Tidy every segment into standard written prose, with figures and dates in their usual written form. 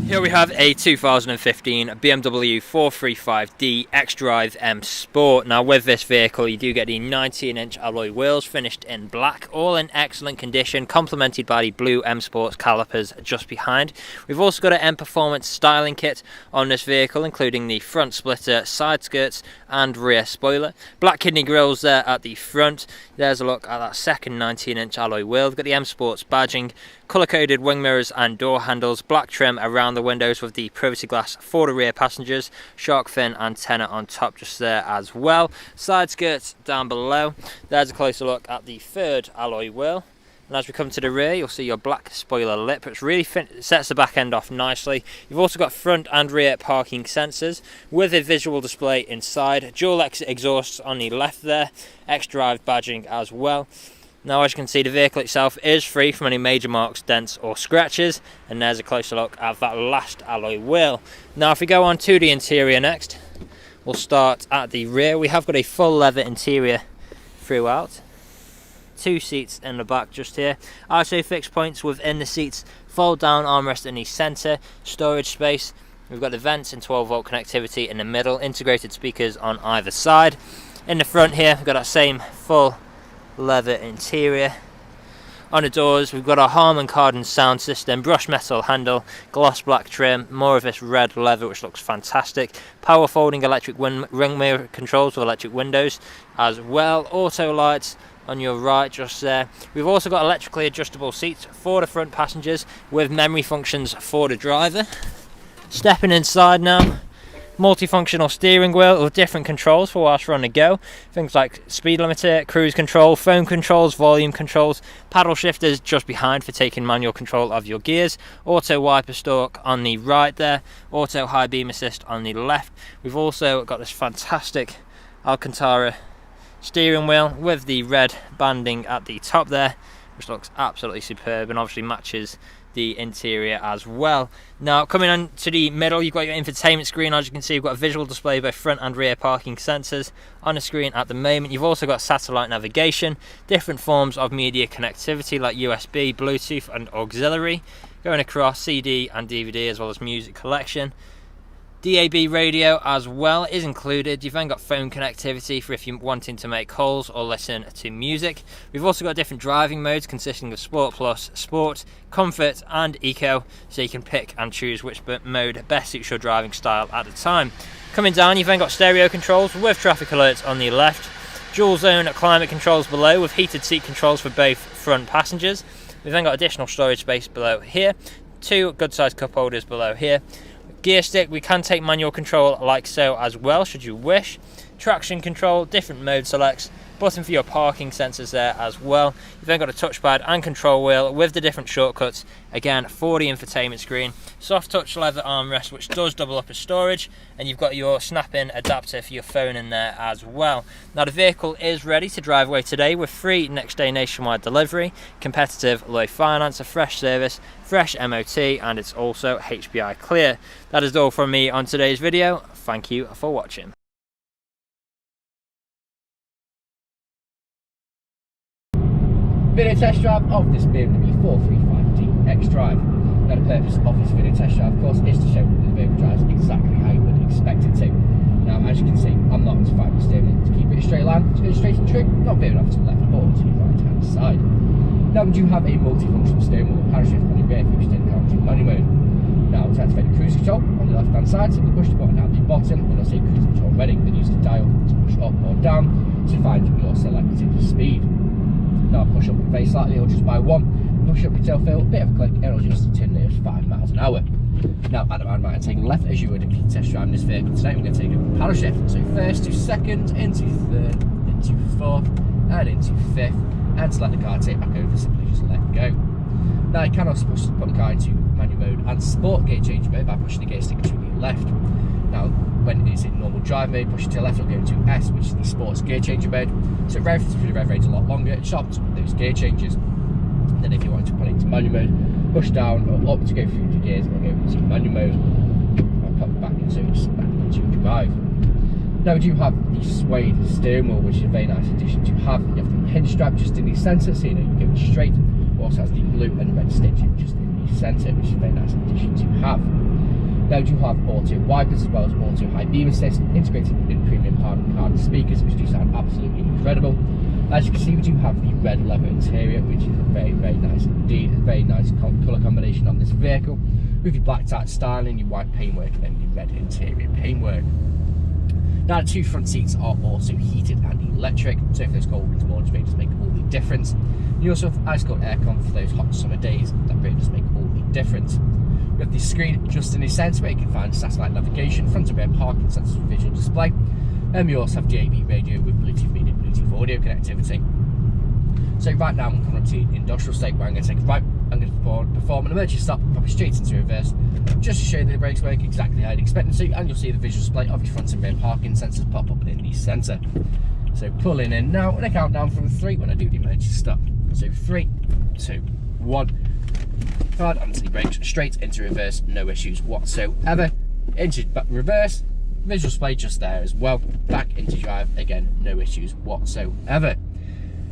Here we have a 2015 BMW 435D XDRIVE M Sport. Now with this vehicle you do get the 19-inch alloy wheels finished in black, all in excellent condition, complemented by the blue M Sports calipers just behind. We've also got an M Performance styling kit on this vehicle, including the front splitter, side skirts and rear spoiler. Black kidney grills there at the front. There's a look at that second 19-inch alloy wheel. We've got the M Sports badging, colour-coded wing mirrors and door handles, black trim around the windows with the privacy glass for the rear passengers, shark fin antenna on top just there as well. Side skirts down below. There's a closer look at the third alloy wheel. And as we come to the rear, you'll see your black spoiler lip, which really sets the back end off nicely. You've also got front and rear parking sensors with a visual display inside, dual exit exhausts on the left there, XDRIVE badging as well. Now as you can see, the vehicle itself is free from any major marks, dents or scratches, and there's a closer look at that last alloy wheel. Now if we go on to the interior next, we'll start at the rear. We have got a full leather interior throughout, 2 seats in the back just here, ISO fixed points within the seats, fold down armrest in the centre, storage space. We've got the vents and 12-volt connectivity in the middle, integrated speakers on either side. In the front here we've got that same full leather interior. On the doors we've got our Harman Kardon sound system, brushed metal handle, gloss black trim, more of this red leather which looks fantastic, power folding electric ring mirror controls with electric windows as well, auto lights on your right just there. We've also got electrically adjustable seats for the front passengers with memory functions for the driver. Stepping inside now, multifunctional steering wheel with different controls for whilst we're on the go. Things like speed limiter, cruise control, phone controls, volume controls, paddle shifters just behind for taking manual control of your gears, auto wiper stalk on the right there, auto high beam assist on the left. We've also got this fantastic Alcantara steering wheel with the red banding at the top there, which looks absolutely superb and obviously matches the interior as well. Now coming on to the middle, you've got your infotainment screen. As you can see, you've got a visual display both front and rear parking sensors on the screen at the moment. You've also got satellite navigation, different forms of media connectivity like USB, Bluetooth and auxiliary, going across CD and DVD as well as music collection. DAB radio as well is included. You've then got phone connectivity for if you're wanting to make calls or listen to music. We've also got different driving modes consisting of Sport Plus, Sport, Comfort and Eco, so you can pick and choose which mode best suits your driving style at the time. Coming down, you've then got stereo controls with traffic alerts on the left, dual zone climate controls below with heated seat controls for both front passengers. We've then got additional storage space below here, 2 good sized cup holders below here. Gear stick, we can take manual control like so as well should you wish. Traction control, different mode selects, button for your parking sensors there as well. You've then got a touchpad and control wheel with the different shortcuts, again for the infotainment screen. Soft touch leather armrest which does double up as storage, and you've got your snap-in adapter for your phone in there as well. Now the vehicle is ready to drive away today with free next day nationwide delivery, competitive low finance, a fresh service, fresh MOT, and it's also HPI clear. That is all from me on today's video. Thank you for watching. Video test drive of this BMW 435D XDRIVE. Now the purpose of this video test drive of course is to show that the vehicle drives exactly how you would expect it to. Now as you can see, I'm not to find the steering wheel to keep it a straight line, to go straight and true, not veering off to the left or to the right hand side. Now we do have a multifunctional steering wheel with power shift on the rear fixed in country manual mode. Now to activate the cruise control on the left hand side, simply push the button at the bottom and it'll say cruise control ready, then use the dial to push up or down to find your selected speed. Now push up very slightly or just by 1, push up your tail feel, bit of a click, and it'll just turn near 5 miles an hour. Now at the roundabout taking left as you would if you test driving this vehicle today, we're going to take a paddle shift. So first to second, into third, into fourth, and into fifth, and to let the car take back over, simply just let go. Now you can also put the car into manual mode and sport gear change mode by pushing the gear stick to the left. Now when it's in normal drive mode, push it to the left, it'll go into S, which is the sports gear changer mode. So it revs through the rev rate a lot longer, it sharpens up those gear changes. Then if you want to put it into manual mode, push down or up to go through the gears and go into manual mode. I'll pop back into drive. Now we do have the Suede steering wheel, which is a very nice addition to have. You have the hinge strap just in the centre, so you know you're going straight. also has the blue and red stitching just in the centre, which is a very nice addition to have. Now we do have auto wipers as well as auto high beam assist, integrated in premium Harman Kardon speakers, which do sound absolutely incredible. As you can see, we do have the red leather interior, which is very, very nice indeed. A very nice colour combination on this vehicle, with your black type styling, your white paintwork and your red interior paintwork. Now the two front seats are also heated and electric, so if those cold winter mornings really does make all the difference. You also have ice cold aircon for those hot summer days, that really does make all the difference. We have the screen just in the centre where you can find satellite navigation, front and rear parking sensors with visual display, and we also have DAB radio with Bluetooth media, Bluetooth audio connectivity. So right now I'm coming up to the industrial state where I'm going to take a right, I'm going to perform an emergency stop, probably straight into reverse, just to show you that the brakes work exactly how you'd expect them to, and you'll see the visual display of your front and rear parking sensors pop up in the centre. So pulling in now, and a countdown from 3 when I do the emergency stop. So 3, 2, 1. Hard anti-brakes, straight into reverse, no issues whatsoever. Into reverse, visual display just there as well. Back into drive, again, no issues whatsoever.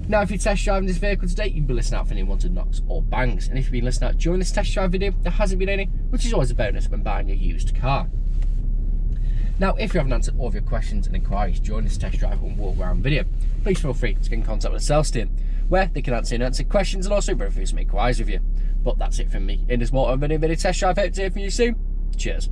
Now, if you're test driving this vehicle today, you'll be listening out for any wanted knocks or bangs. And if you've been listening out during this test drive video, there hasn't been any, which is always a bonus when buying a used car. Now, if you haven't answered all of your questions and inquiries during this test drive and walk around video, please feel free to get in contact with the sales team, where they can answer your unanswered questions and also run through some inquiries with you. But that's it from me in this motor video test drive. Hope to hear from you soon. Cheers.